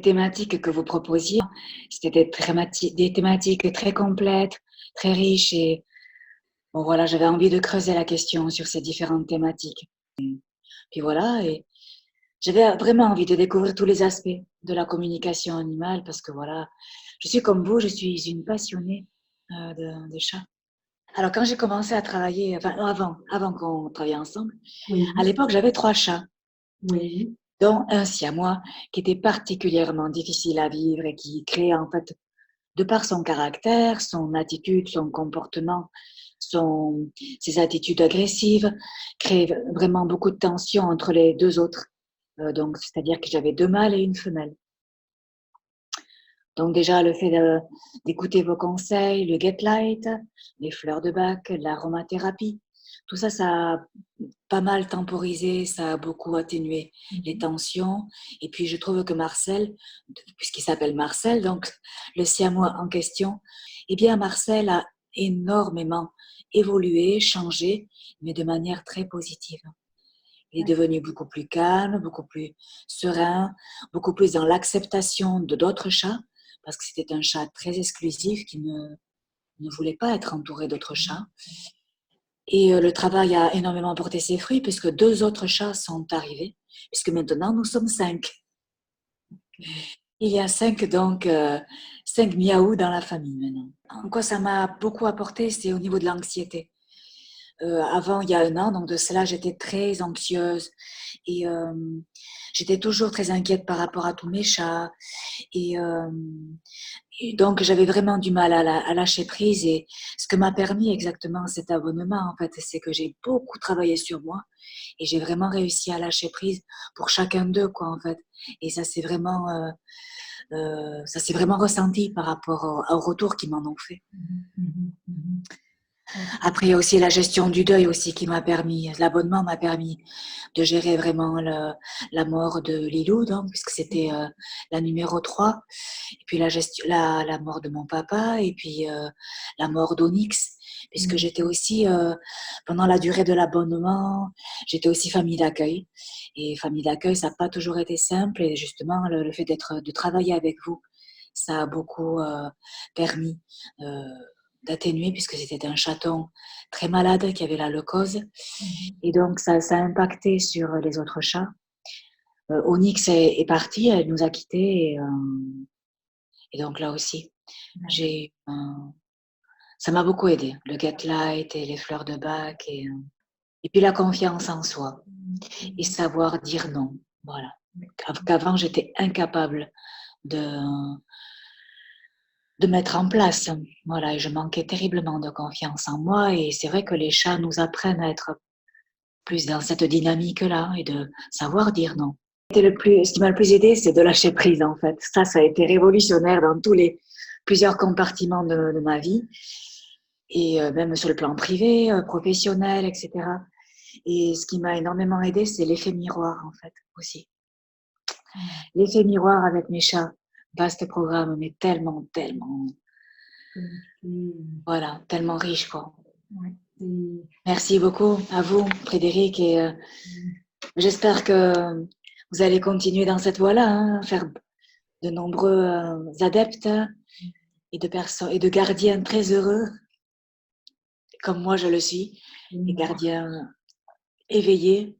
thématiques que vous proposiez, c'était des thématiques très complètes, très riches et bon voilà, j'avais envie de creuser la question sur ces différentes thématiques. Puis voilà, et j'avais vraiment envie de découvrir tous les aspects de la communication animale parce que voilà, je suis comme vous, je suis une passionnée des chats. Alors quand j'ai commencé à travailler, enfin non, avant qu'on travaille ensemble, à Oui, l'époque j'avais 3 chats, oui, dont un siamois qui était particulièrement difficile à vivre et qui créait en fait, de par son caractère, son attitude, son comportement, son, ses attitudes agressives, créait vraiment beaucoup de tension entre les deux autres. Donc, c'est-à-dire que j'avais 2 mâles et une femelle. Donc déjà, le fait d'écouter vos conseils, le Get Light, les fleurs de bac, l'aromathérapie, tout ça, ça a pas mal temporisé, ça a beaucoup atténué les tensions. Et puis, je trouve que Marcel, puisqu'il s'appelle Marcel, donc le siamois en question, eh bien, Marcel a énormément évolué, changé, mais de manière très positive. Il est devenu beaucoup plus calme, beaucoup plus serein, beaucoup plus dans l'acceptation de d'autres chats, parce que c'était un chat très exclusif qui ne voulait pas être entouré d'autres chats. Et le travail a énormément porté ses fruits puisque 2 autres chats sont arrivés, puisque maintenant nous sommes 5. Il y a 5 donc 5 miaou dans la famille maintenant. En quoi ça m'a beaucoup apporté, c'est au niveau de l'anxiété. Avant, il y a un an, donc de cela, j'étais très anxieuse et j'étais toujours très inquiète par rapport à tous mes chats. Et, euh, et donc, j'avais vraiment du mal à lâcher prise. Et ce que m'a permis exactement cet abonnement, en fait, c'est que j'ai beaucoup travaillé sur moi et j'ai vraiment réussi à lâcher prise pour chacun d'eux, quoi, en fait. Et ça s'est vraiment ressenti par rapport au retour qu'ils m'en ont fait. Après, il y a aussi la gestion du deuil aussi qui m'a permis, l'abonnement m'a permis de gérer vraiment la mort de Lilou, donc, puisque c'était la numéro 3. Et puis la mort de mon papa, et puis la mort d'Onyx, puisque j'étais aussi, pendant la durée de l'abonnement, j'étais aussi famille d'accueil. Et famille d'accueil, ça n'a pas toujours été simple, et justement, le fait de travailler avec vous, ça a beaucoup permis euh, d'atténuer, puisque c'était un chaton très malade qui avait la leucose. Et donc, ça a impacté sur les autres chats. Onyx est partie, elle nous a quittés. Et donc, là aussi, j'ai, ça m'a beaucoup aidé. Le Get Light et les fleurs de bac. Et puis, la confiance en soi. Et savoir dire non. Voilà. Qu'avant, j'étais incapable de, de mettre en place. Voilà, et je manquais terriblement de confiance en moi. Et c'est vrai que les chats nous apprennent à être plus dans cette dynamique-là et de savoir dire non. Ce qui m'a le plus aidé, c'est de lâcher prise, en fait. Ça a été révolutionnaire dans tous les plusieurs compartiments de ma vie, et même sur le plan privé, professionnel, etc. Et ce qui m'a énormément aidé, c'est l'effet miroir, en fait, aussi. L'effet miroir avec mes chats, vaste programme, mais tellement, tellement, voilà, tellement riche, quoi. Merci beaucoup à vous, Frédéric, et j'espère que vous allez continuer dans cette voie-là, hein, faire de nombreux adeptes et de gardiens très heureux, comme moi je le suis, et gardiens éveillés.